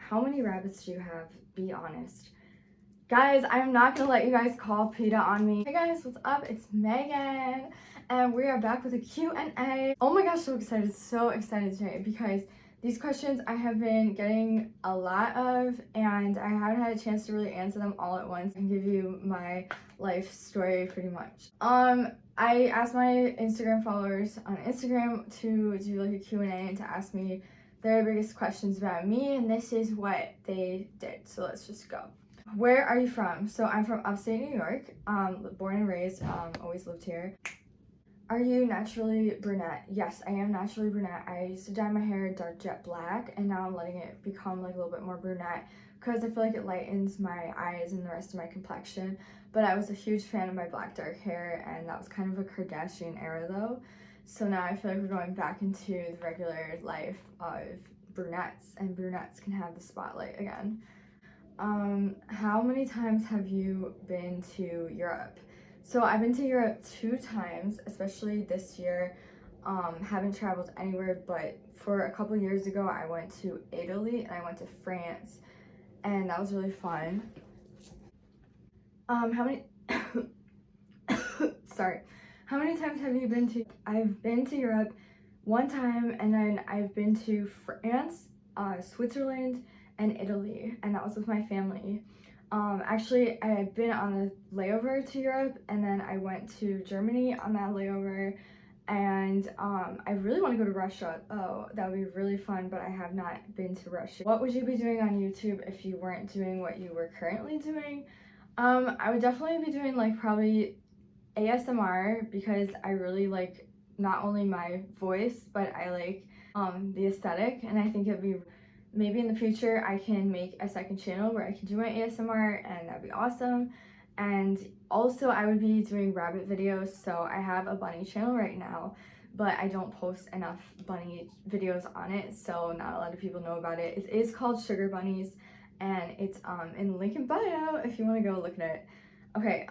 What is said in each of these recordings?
how many rabbits do you have? Be honest. Guys, I'm not gonna let you guys call PETA on me. Hey guys, what's up? It's Megan, and we are back with a Q&A. Oh my gosh, so excited today because these questions I have been getting a lot of, and I haven't had a chance to really answer them all at once and give you my life story pretty much. I asked my Instagram followers on Instagram to do like a Q&A and to ask me their biggest questions about me, and this is what they did. So let's just go. Where are you from? So I'm from upstate New York, born and raised, always lived here. Are you naturally brunette? Yes, I am naturally brunette. I used to dye my hair dark jet black, and now I'm letting it become like a little bit more brunette because I feel like it lightens my eyes and the rest of my complexion. But I was a huge fan of my black dark hair, and that was kind of a Kardashian era though. So now I feel like we're going back into the regular life of brunettes, and brunettes can have the spotlight again. How many times have you been to Europe? So I've been to Europe 2 times, especially this year. Haven't traveled anywhere, but for a couple years ago I went to Italy and I went to France, and that was really fun. How many sorry. How many times have you been to? I've been to Europe 1 time, and then I've been to France, Switzerland, and Italy, and that was with my family. Actually, I had been on a layover to Europe, and then I went to Germany on that layover, and I really want to go to Russia. Oh, that would be really fun, but I have not been to Russia. What would you be doing on YouTube if you weren't doing what you were currently doing? I would definitely be doing like probably ASMR, because I really like not only my voice, but I like the aesthetic, and I think it'd be maybe in the future I can make a second channel where I can do my ASMR, and that'd be awesome. And also I would be doing rabbit videos. So I have a bunny channel right now, but I don't post enough bunny videos on it, so not a lot of people know about it. It is called Sugar Bunnies, and it's in the link in bio if you want to go look at it. Okay,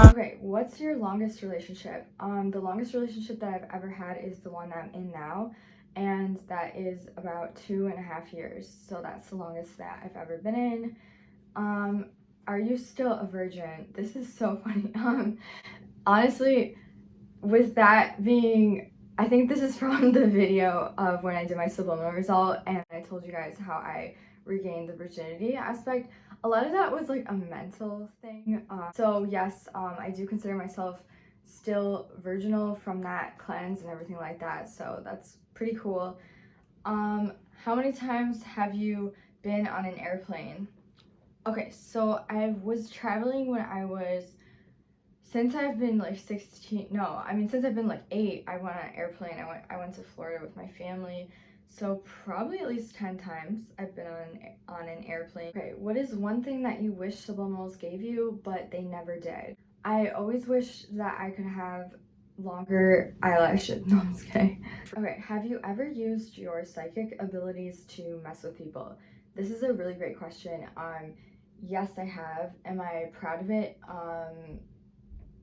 okay, what's your longest relationship? The longest relationship that I've ever had is the one that I'm in now, and that is about 2.5 years. So that's the longest that I've ever been in. Are you still a virgin? This is so funny. Honestly, with that being, I think this is from the video of when I did my subliminal result, and I told you guys how I regained the virginity aspect. A lot of that was like a mental thing. So yes, I do consider myself still virginal from that cleanse and everything like that. So that's pretty cool. How many times have you been on an airplane? Okay, so I was traveling when I was, since I've been like 16, no, I mean since I've been like 8, I went on an airplane. I went to Florida with my family. So probably at least 10 times I've been on an airplane. Okay, what is one thing that you wish Subliminals gave you but they never did? I always wish that I could have longer eyelashes. No, I'm just kidding. Okay, have you ever used your psychic abilities to mess with people? This is a really great question. Yes, I have. Am I proud of it?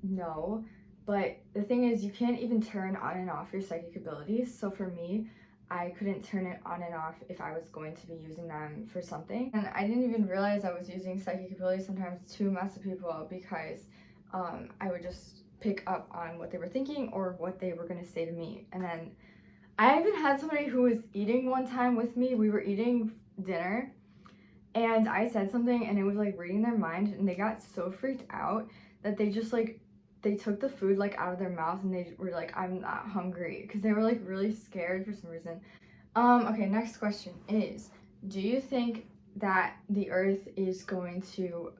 No. But the thing is, you can't even turn on and off your psychic abilities. So for me, I couldn't turn it on and off if I was going to be using them for something. And I didn't even realize I was using psychic abilities sometimes to mess with people, because I would just pick up on what they were thinking or what they were going to say to me. And then I even had somebody who was eating one time with me. We were eating dinner, and I said something, and it was like reading their mind, and they got so freaked out that they just like, they took the food like out of their mouth, and they were like, I'm not hungry, because they were like really scared for some reason. Okay, next question is, do you think that the earth is going to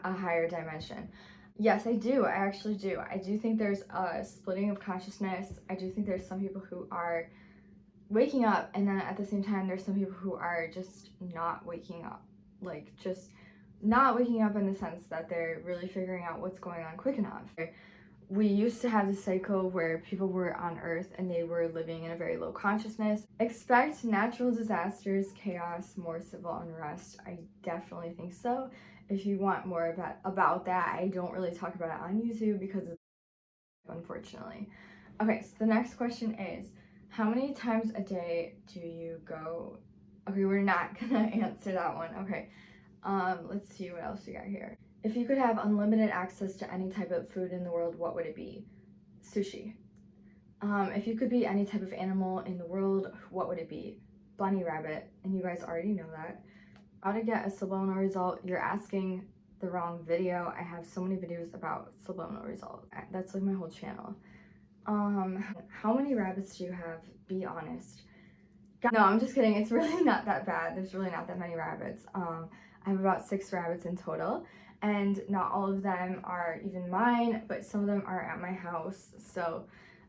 a higher dimension? Yes, I do. I actually do. I do think there's a splitting of consciousness. I do think there's some people who are waking up, and then at the same time there's some people who are just not waking up, like just not waking up in the sense that they're really figuring out what's going on quick enough. We used to have this cycle where people were on Earth and they were living in a very low consciousness. Expect natural disasters, chaos, more civil unrest. I definitely think so. If you want more about that, I don't really talk about it on YouTube because it's unfortunately. Okay, so the next question is, How many times a day do you go? Okay, we're not gonna answer that one. Okay, let's see what else we got here. If you could have unlimited access to any type of food in the world, what would it be? Sushi. If you could be any type of animal in the world, what would it be? Bunny rabbit, and you guys already know that. How to get a subliminal result? You're asking the wrong video. I have so many videos about subliminal results. That's like my whole channel. How many rabbits do you have? Be honest. No, I'm just kidding. It's really not that bad. There's really not that many rabbits. I have about 6 rabbits in total, and not all of them are even mine, but some of them are at my house. So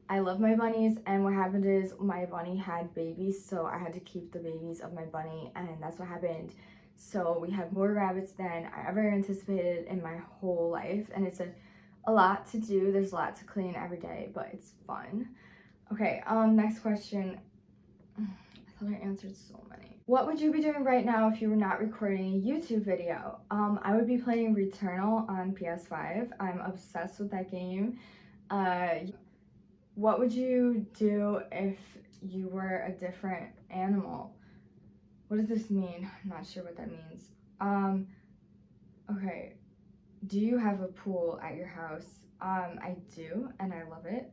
I love my bunnies, and what happened is my bunny had babies, so I had to keep the babies of my bunny, and that's what happened. So we have more rabbits than I ever anticipated in my whole life, and it's a lot to do. There's a lot to clean every day, but it's fun. Okay, next question. I thought I answered so many. What would you be doing right now if you were not recording a YouTube video? I would be playing Returnal on PS5. I'm obsessed with that game. What would you do if you were a different animal? What does this mean? I'm not sure what that means. Okay. Do you have a pool at your house? I do, and I love it.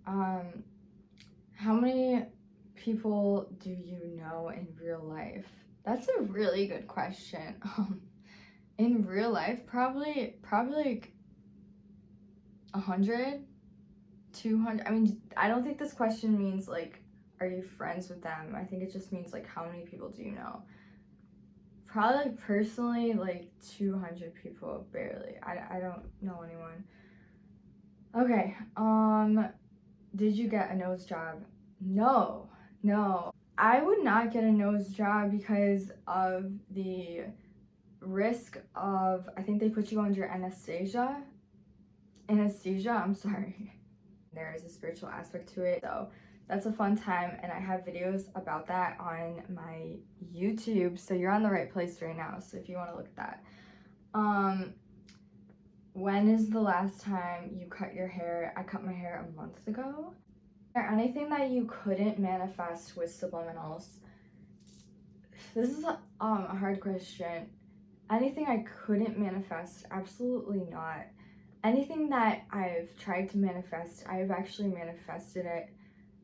How many people do you know in real life? That's a really good question. In real life, probably like 100, 200. I mean, I don't think this question means like, are you friends with them? I think it just means like, how many people do you know? Probably personally like 200 people, barely. I don't know anyone. Okay, did you get a nose job? No. I would not get a nose job because of the risk of, I think they put you under anesthesia, I'm sorry. There is a spiritual aspect to it, so that's a fun time, and I have videos about that on my YouTube, so you're on the right place right now, so if you want to look at that. When is the last time you cut your hair? I cut my hair a month ago. Is there anything that you couldn't manifest with subliminals? This is a hard question. Anything I couldn't manifest? Absolutely not. Anything that I've tried to manifest, I've actually manifested it.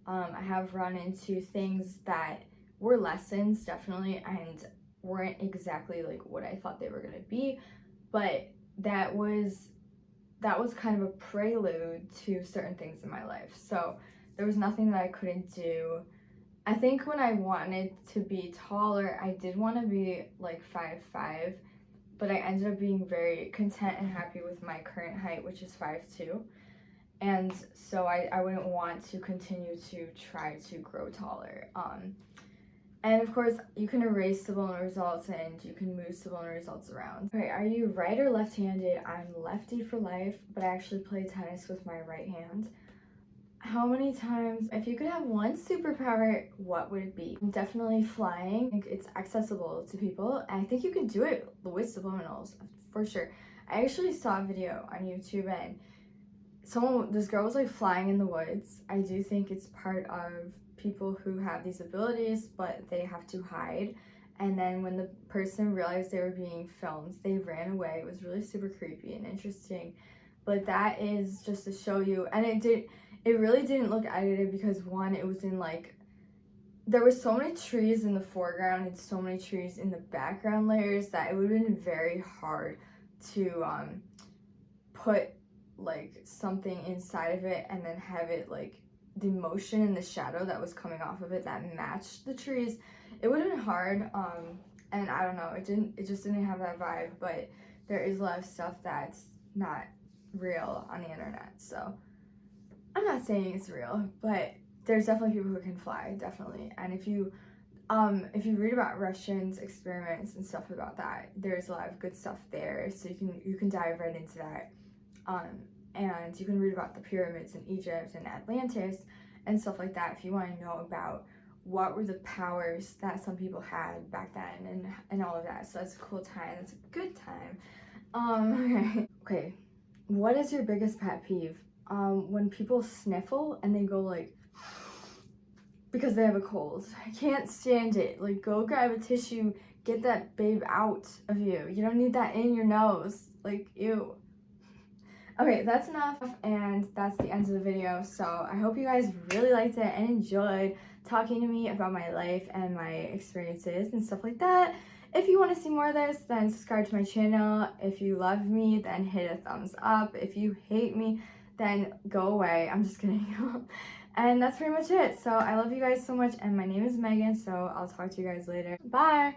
I have run into things that were lessons, definitely, and weren't exactly like what I thought they were gonna be, but that was kind of a prelude to certain things in my life. So there was nothing that I couldn't do. I think when I wanted to be taller, I did want to be like 5'5", but I ended up being very content and happy with my current height, which is 5'2". And so I wouldn't want to continue to try to grow taller. And of course, you can erase subliminal results and you can move subliminal results around. Okay, are you right or left-handed? I'm lefty for life, but I actually play tennis with my right hand. How many times, if you could have one superpower, what would it be? Definitely flying. I think it's accessible to people, and I think you can do it with subliminals, for sure. I actually saw a video on YouTube, and this girl was like flying in the woods. I do think it's part of people who have these abilities, but they have to hide. And then when the person realized they were being filmed, they ran away. It was really super creepy and interesting. But that is just to show you, and it really didn't look edited because one, it was in like, there were so many trees in the foreground and so many trees in the background layers that it would have been very hard to put like something inside of it and then have it like the motion and the shadow that was coming off of it that matched the trees. It would have been hard, and I don't know, it just didn't have that vibe. But there is a lot of stuff that's not real on the internet, so I'm not saying it's real, but there's definitely people who can fly, definitely. And if you read about Russians' experiments and stuff about that, there's a lot of good stuff there, so you can dive right into that. And you can read about the pyramids in Egypt and Atlantis and stuff like that if you want to know about what were the powers that some people had back then and all of that. So that's a cool time. That's a good time. Okay. What is your biggest pet peeve? When people sniffle and they go like, because they have a cold. I can't stand it. Like, go grab a tissue, get that babe out of you. You don't need that in your nose. Like, ew. Okay, that's enough, and that's the end of the video. So I hope you guys really liked it and enjoyed talking to me about my life and my experiences and stuff like that. If you want to see more of this, then subscribe to my channel. If you love me, then hit a thumbs up. If you hate me, then go away. I'm just kidding. And that's pretty much it. So I love you guys so much, and my name is Megan, so I'll talk to you guys later. Bye!